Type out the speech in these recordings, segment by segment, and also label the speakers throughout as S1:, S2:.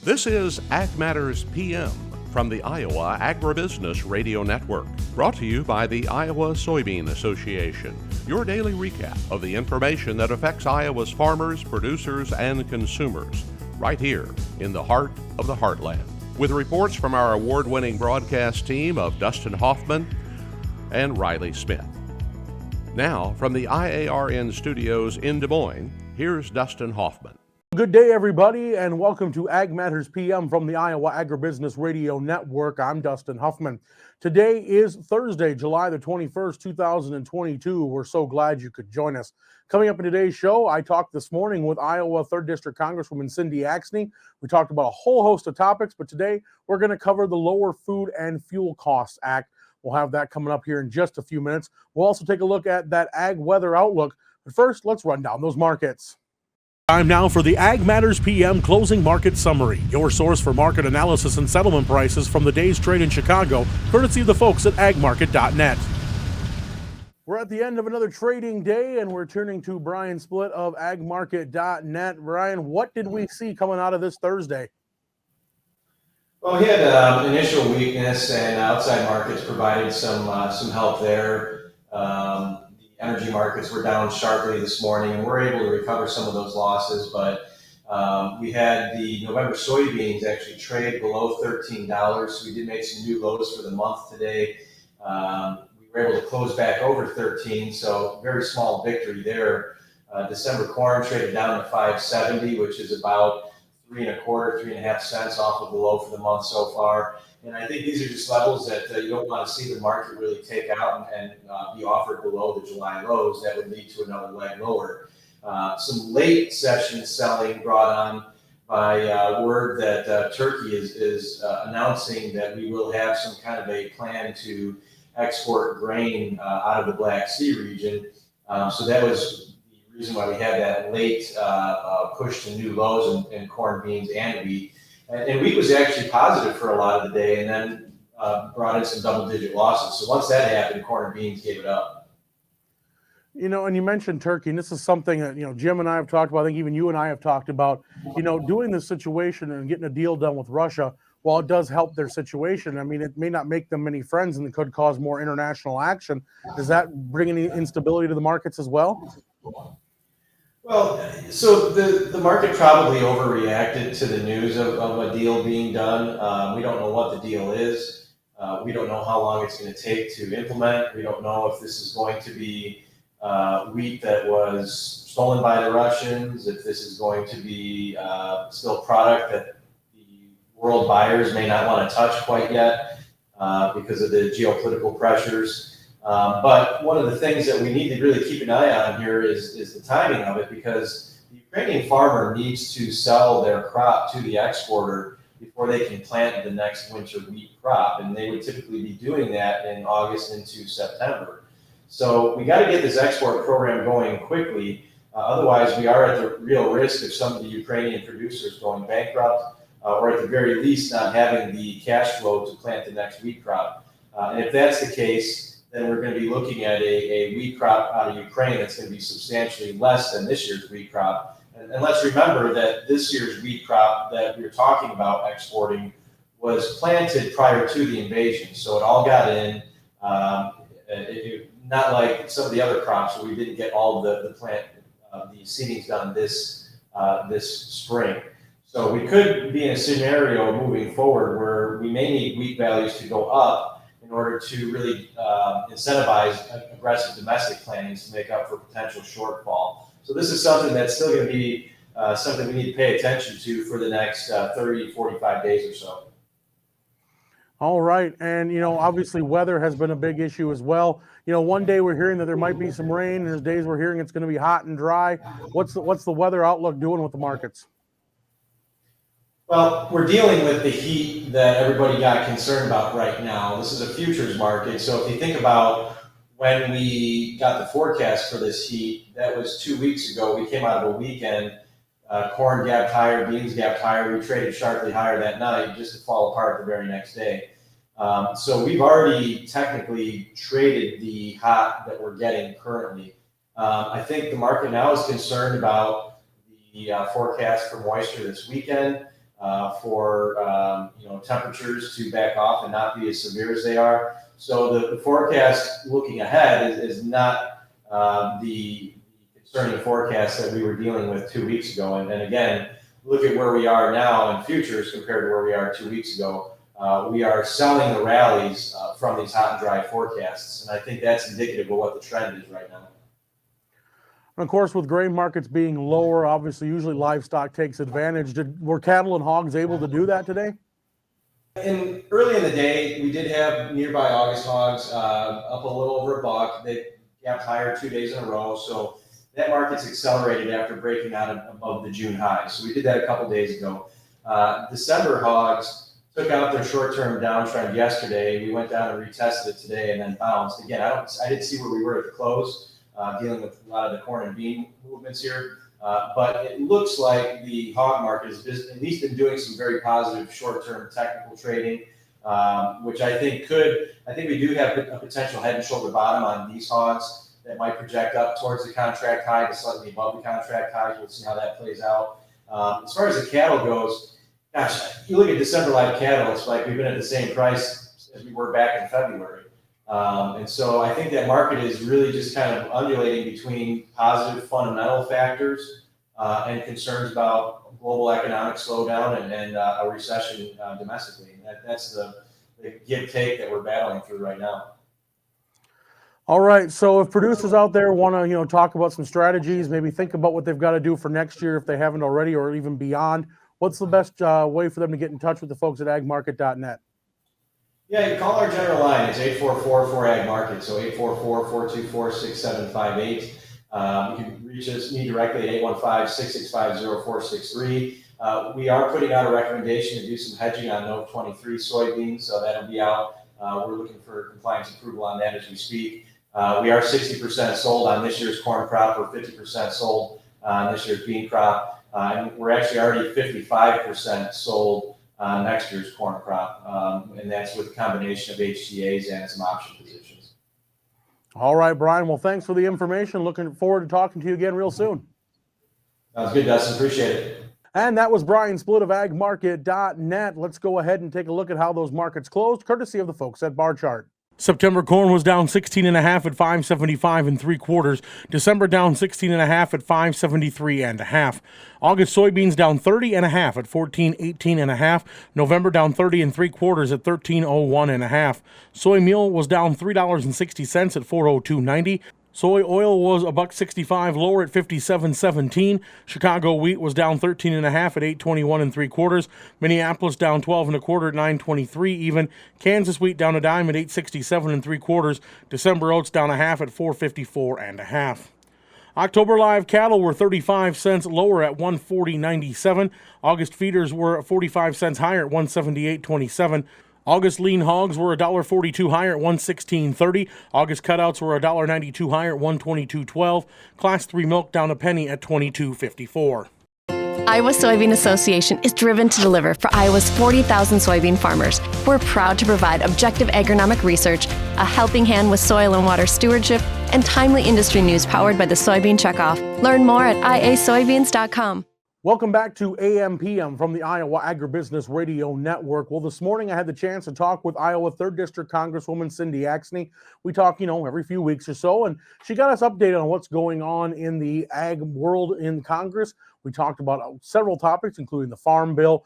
S1: This is Ag Matters PM from the Iowa Agribusiness Radio Network, brought to you by the Iowa Soybean Association, your daily recap of the information that affects Iowa's farmers, producers, and consumers, right here in the heart of the heartland. With reports from our award-winning broadcast team of Dustin Hoffman and Riley Smith. Now, from the IARN studios in Des Moines, here's Dustin Hoffman.
S2: Good day, everybody, and welcome to Ag Matters PM from the Iowa Agribusiness Radio Network. I'm Dustin Hoffman. Today is Thursday, July the 21st, 2022. We're so glad you could join us. Coming up in today's show, I talked this morning with Iowa 3rd District Congresswoman Cindy Axne. We talked about a whole host of topics, but today we're going to cover the Lower Food and Fuel Costs Act. We'll have that coming up here in just a few minutes. We'll also take a look at that ag weather outlook. But first, let's run down those markets. Time now for the Ag Matters PM Closing Market Summary, your source for market analysis and settlement prices from the day's trade in Chicago, courtesy of the folks at agmarket.net. We're at the end of another trading day, and we're turning to Brian Splitt of agmarket.net. Brian, what did we see coming out of this Thursday?
S3: Well, we had initial weakness, and outside markets provided some help there. Energy markets were down sharply this morning, and we're able to recover some of those losses, but we had the November soybeans actually trade below $13, so we did make some new lows for the month today. We were able to close back over 13, so very small victory there. December corn traded down to 5.70, which is about 3.25 cents off of the low for the month so far. And I think these are just levels that you don't want to see the market really take out and be offered below the July lows. That would lead to another leg lower. Some late session selling brought on by word that Turkey is announcing that we will have some kind of a plan to export grain out of the Black Sea region. So that was the reason why we had that late push to new lows in corn, beans, and wheat. And wheat was actually positive for a lot of the day, and then brought in some double-digit losses. So once that happened, corn and beans gave it up.
S2: You know, and you mentioned Turkey, and this is something that, Jim and I have talked about. I think even you and I have talked about, doing this situation and getting a deal done with Russia. While it does help their situation, I mean, it may not make them many friends, and it could cause more international action. Does that bring any instability to the markets as well?
S3: Well, so the market probably overreacted to the news of a deal being done. We don't know what the deal is. We don't know how long it's going to take to implement. We don't know if this is going to be wheat that was stolen by the Russians, if this is going to be still product that the world buyers may not want to touch quite yet because of the geopolitical pressures. But one of the things that we need to really keep an eye on here is the timing of it, because the Ukrainian farmer needs to sell their crop to the exporter before they can plant the next winter wheat crop. And they would typically be doing that in August into September. So we got to get this export program going quickly. Otherwise, we are at the real risk of some of the Ukrainian producers going bankrupt, or at the very least not having the cash flow to plant the next wheat crop. And if that's the case, then we're going to be looking at a wheat crop out of Ukraine that's going to be substantially less than this year's wheat crop. And let's remember that this year's wheat crop that we're talking about exporting was planted prior to the invasion. So it all got in, not like some of the other crops where we didn't get all the seedings done this spring. So we could be in a scenario moving forward where we may need wheat values to go up in order to really incentivize aggressive domestic plantings to make up for potential shortfall. So this is something that's still going to be something we need to pay attention to for the next 30, 45 days or so.
S2: All right. And, obviously weather has been a big issue as well. One day we're hearing that there might be some rain, and there's days we're hearing it's going to be hot and dry. What's the weather outlook doing with the markets?
S3: Well, we're dealing with the heat that everybody got concerned about right now. This is a futures market. So if you think about when we got the forecast for this heat, that was 2 weeks ago. We came out of a weekend, corn gapped higher, beans gapped higher. We traded sharply higher that night just to fall apart the very next day. So we've already technically traded the hot that we're getting currently. I think the market now is concerned about the forecast for moisture this weekend. for temperatures to back off and not be as severe as they are. So the forecast looking ahead is not the concerning forecast that we were dealing with 2 weeks ago. And again, look at where we are now in futures compared to where we are 2 weeks ago. We are selling the rallies from these hot and dry forecasts. And I think that's indicative of what the trend is right now.
S2: And of course, with grain markets being lower, obviously, usually livestock takes advantage. Were cattle and hogs able to do that today?
S3: And early in the day, we did have nearby August hogs up a little over a buck. They gapped higher 2 days in a row. So that market's accelerated after breaking out above the June high. So we did that a couple days ago. December hogs took out their short-term downtrend yesterday. We went down and retested it today and then bounced. Again, I didn't see where we were at the close, dealing with a lot of the corn and bean movements here. But it looks like the hog market has at least been doing some very positive short-term technical trading, which I think we do have a potential head and shoulder bottom on these hogs that might project up towards the contract high to slightly above the contract high. We'll see how that plays out. As far as the cattle goes, gosh, you look at December live cattle, it's like we've been at the same price as we were back in February. And so I think that market is really just kind of undulating between positive fundamental factors and concerns about global economic slowdown and a recession domestically. And that's the give take that we're battling through right now.
S2: All right. So if producers out there want to, talk about some strategies, maybe think about what they've got to do for next year if they haven't already, or even beyond, what's the best way for them to get in touch with the folks at agmarket.net?
S3: Yeah, you call our general line. It's 844-4-AG-MARKET, so 844-424-6758. You can reach me directly at 815-665-0463. We are putting out a recommendation to do some hedging on Note 23 soybeans, so that'll be out. We're looking for compliance approval on that as we speak. We are 60% sold on this year's corn crop. We're 50% sold on this year's bean crop. And we're actually already 55% sold on next year's corn crop. And that's with a combination of HTAs and some option positions.
S2: All right, Brian. Well, thanks for the information. Looking forward to talking to you again real soon.
S3: Sounds good, Dustin. Appreciate it.
S2: And that was Brian Split of agmarket.net. Let's go ahead and take a look at how those markets closed, courtesy of the folks at Bar Chart. September corn was down 16.5 at 575 3/4. December down 16.5 at 573 1/2. August soybeans down 30.5 at 1418 1/2. November down 30 3/4 at 1301 1/2. Soy meal was down $3.60 at 402.90. Soy oil was $1.65 lower at 57.17. Chicago wheat was down 13.5 at 821 3/4. Minneapolis down 12 1/4 at 923 even. Kansas wheat down a dime at 867 3/4. December oats down a half at 454 1/2. October live cattle were 35 cents lower at 140.97. August feeders were 45 cents higher at 178.27. August lean hogs were $1.42 higher at 116.30. August cutouts were $1.92 higher at 122.12. Class 3 milk down a penny at 22.54.
S4: Iowa Soybean Association is driven to deliver for Iowa's 40,000 soybean farmers. We're proud to provide objective agronomic research, a helping hand with soil and water stewardship, and timely industry news powered by the Soybean Checkoff. Learn more at iasoybeans.com.
S2: Welcome back to AMPM from the Iowa Agribusiness Radio Network. Well, this morning I had the chance to talk with Iowa 3rd District Congresswoman Cindy Axne. We talk, every few weeks or so, and she got us updated on what's going on in the ag world in Congress. We talked about several topics, including the Farm Bill,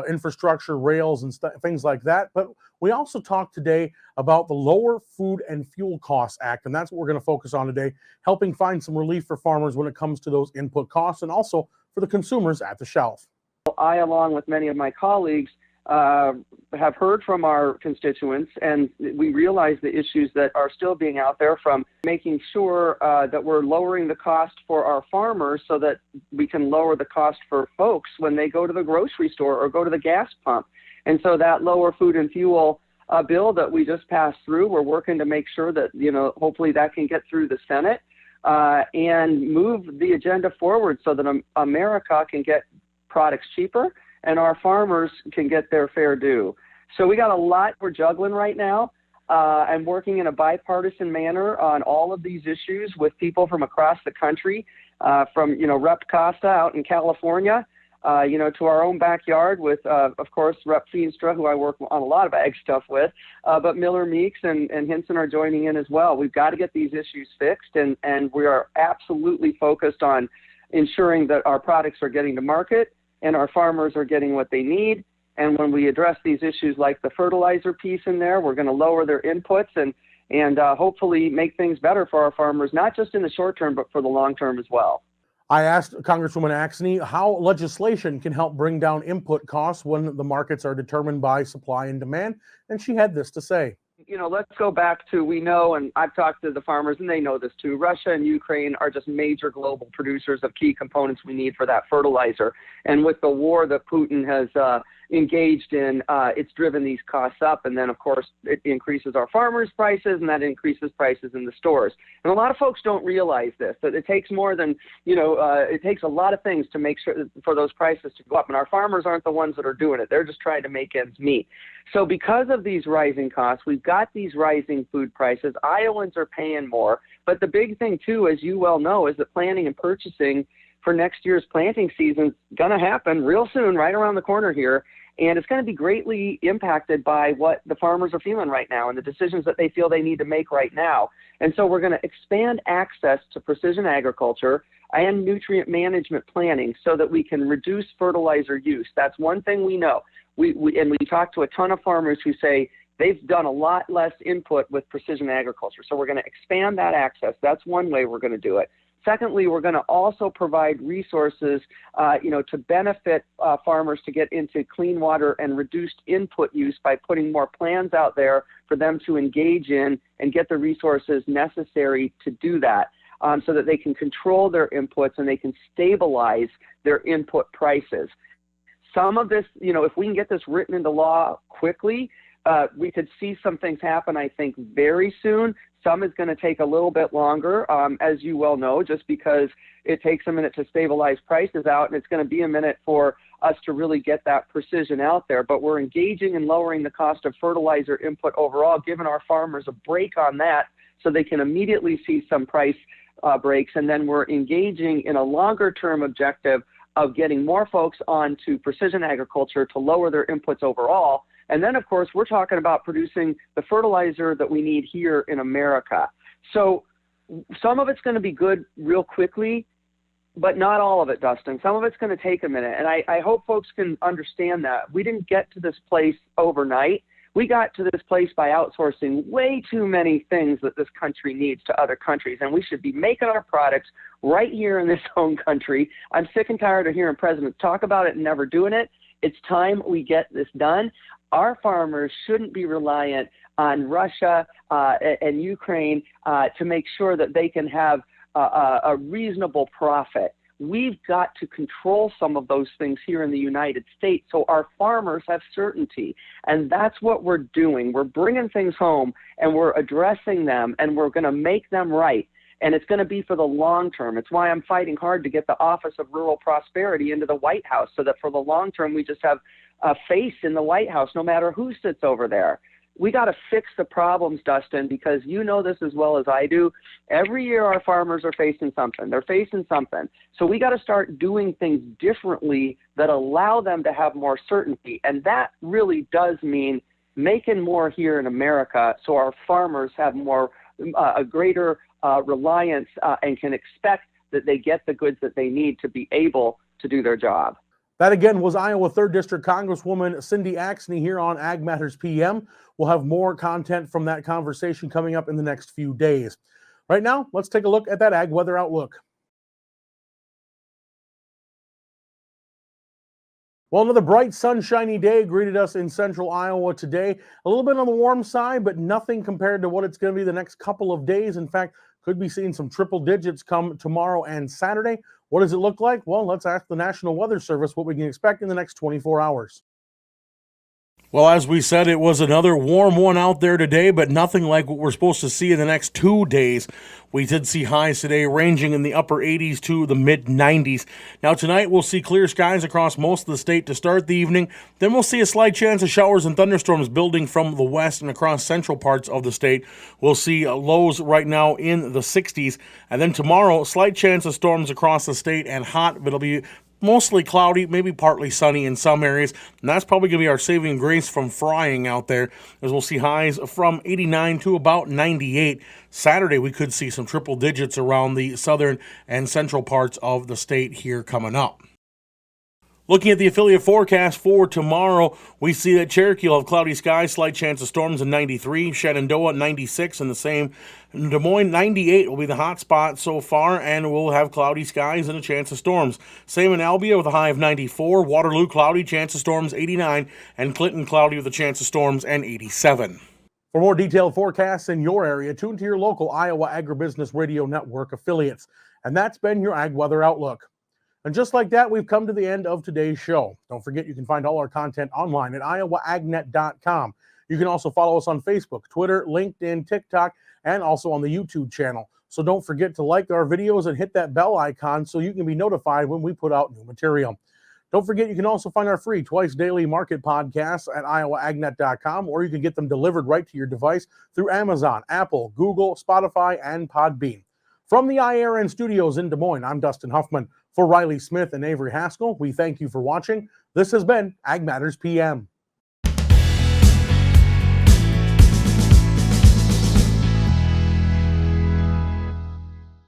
S2: infrastructure, rails, and things like that. But we also talked today about the Lower Food and Fuel Costs Act, and that's what we're going to focus on today, helping find some relief for farmers when it comes to those input costs and also for the consumers at the shelf.
S5: I, along with many of my colleagues, have heard from our constituents, and we realize the issues that are still being out there, from making sure that we're lowering the cost for our farmers so that we can lower the cost for folks when they go to the grocery store or go to the gas pump. And so that lower food and fuel bill that we just passed through, we're working to make sure that, hopefully that can get through the Senate and move the agenda forward so that America can get products cheaper and our farmers can get their fair due. So we got a lot we're juggling right now. I'm working in a bipartisan manner on all of these issues with people from across the country, from Rep. Costa out in California to our own backyard with, of course, Rep. Feenstra, who I work on a lot of ag stuff with, but Miller Meeks and Hinson are joining in as well. We've got to get these issues fixed, and we are absolutely focused on ensuring that our products are getting to market and our farmers are getting what they need. And when we address these issues like the fertilizer piece in there, we're going to lower their inputs and hopefully make things better for our farmers, not just in the short term, but for the long term as well.
S2: I asked Congresswoman Axne how legislation can help bring down input costs when the markets are determined by supply and demand, and she had this to say.
S5: Let's go back to, we know, and I've talked to the farmers, and they know this too, Russia and Ukraine are just major global producers of key components we need for that fertilizer. And with the war that Putin has engaged in, it's driven these costs up. And then, of course, it increases our farmers' prices, and that increases prices in the stores. And a lot of folks don't realize this, that it takes more than, it takes a lot of things to make sure for those prices to go up. And our farmers aren't the ones that are doing it. They're just trying to make ends meet. So because of these rising costs, we've got these rising food prices. Iowans are paying more. But the big thing, too, as you well know, is that planning and purchasing for next year's planting season is going to happen real soon, right around the corner here. And it's going to be greatly impacted by what the farmers are feeling right now and the decisions that they feel they need to make right now. And so we're going to expand access to precision agriculture and nutrient management planning so that we can reduce fertilizer use. That's one thing we know. We talk to a ton of farmers who say they've done a lot less input with precision agriculture. So we're going to expand that access. That's one way we're going to do it. Secondly, we're going to also provide resources, to benefit farmers to get into clean water and reduced input use by putting more plans out there for them to engage in and get the resources necessary to do that, so that they can control their inputs and they can stabilize their input prices. Some of this, if we can get this written into law quickly, we could see some things happen, I think, very soon. Some is going to take a little bit longer, as you well know, just because it takes a minute to stabilize prices out, and it's going to be a minute for us to really get that precision out there. But we're engaging in lowering the cost of fertilizer input overall, giving our farmers a break on that so they can immediately see some price breaks. And then we're engaging in a longer-term objective of getting more folks onto precision agriculture to lower their inputs overall. And then, of course, we're talking about producing the fertilizer that we need here in America. So some of it's going to be good real quickly, but not all of it, Dustin. Some of it's going to take a minute. And I hope folks can understand that. We didn't get to this place overnight. We got to this place by outsourcing way too many things that this country needs to other countries. And we should be making our products right here in this own country. I'm sick and tired of hearing presidents talk about it and never doing it. It's time we get this done. Our farmers shouldn't be reliant on Russia and Ukraine to make sure that they can have a reasonable profit. We've got to control some of those things here in the United States so our farmers have certainty. And that's what we're doing. We're bringing things home and we're addressing them and we're going to make them right. And it's going to be for the long term. It's why I'm fighting hard to get the Office of Rural Prosperity into the White House so that for the long term we just have a face in the White House no matter who sits over there. We got to fix the problems, Dustin, because you know this as well as I do. Every year our farmers are facing something. They're facing something. So we got to start doing things differently that allow them to have more certainty. And that really does mean making more here in America so our farmers have more, a greater reliance and can expect that they get the goods that they need to be able to do their job.
S2: That again was Iowa 3rd District Congresswoman Cindy Axne here on Ag Matters PM. We'll have more content from that conversation coming up in the next few days. Right now, let's take a look at that ag weather outlook. Well, another bright, sunshiny day greeted us in central Iowa today. A little bit on the warm side, but nothing compared to what it's going to be the next couple of days. In fact, could be seeing some triple digits come tomorrow and Saturday. What does it look like? Well, let's ask the National Weather Service what we can expect in the next 24 hours. Well, as we said, it was another warm one out there today, but nothing like what we're supposed to see in the next 2 days. We did see highs today ranging in the upper 80s to the mid 90s. Now tonight we'll see clear skies across most of the state to start the evening. Then we'll see a slight chance of showers and thunderstorms building from the west and across central parts of the state. We'll see lows right now in the 60s. And then tomorrow, slight chance of storms across the state and hot, but it'll be mostly cloudy, maybe partly sunny in some areas. And that's probably going to be our saving grace from frying out there, as we'll see highs from 89 to about 98. Saturday, we could see some triple digits around the southern and central parts of the state here coming up. Looking at the affiliate forecast for tomorrow, we see that Cherokee will have cloudy skies, slight chance of storms in 93, Shenandoah 96, and the same. Des Moines 98 will be the hot spot so far, and we'll have cloudy skies and a chance of storms. Same in Albia with a high of 94, Waterloo cloudy, chance of storms 89, and Clinton cloudy with a chance of storms and 87. For more detailed forecasts in your area, tune to your local Iowa Agribusiness Radio Network affiliates. And that's been your Ag Weather Outlook. And just like that, we've come to the end of today's show. Don't forget you can find all our content online at iowaagnet.com. You can also follow us on Facebook, Twitter, LinkedIn, TikTok, and also on the YouTube channel. So don't forget to like our videos and hit that bell icon so you can be notified when we put out new material. Don't forget you can also find our free twice daily market podcasts at iowaagnet.com, or you can get them delivered right to your device through Amazon, Apple, Google, Spotify, and Podbean. From the IRN studios in Des Moines, I'm Dustin Huffman. For Riley Smith and Avery Haskell, we thank you for watching. This has been Ag Matters PM.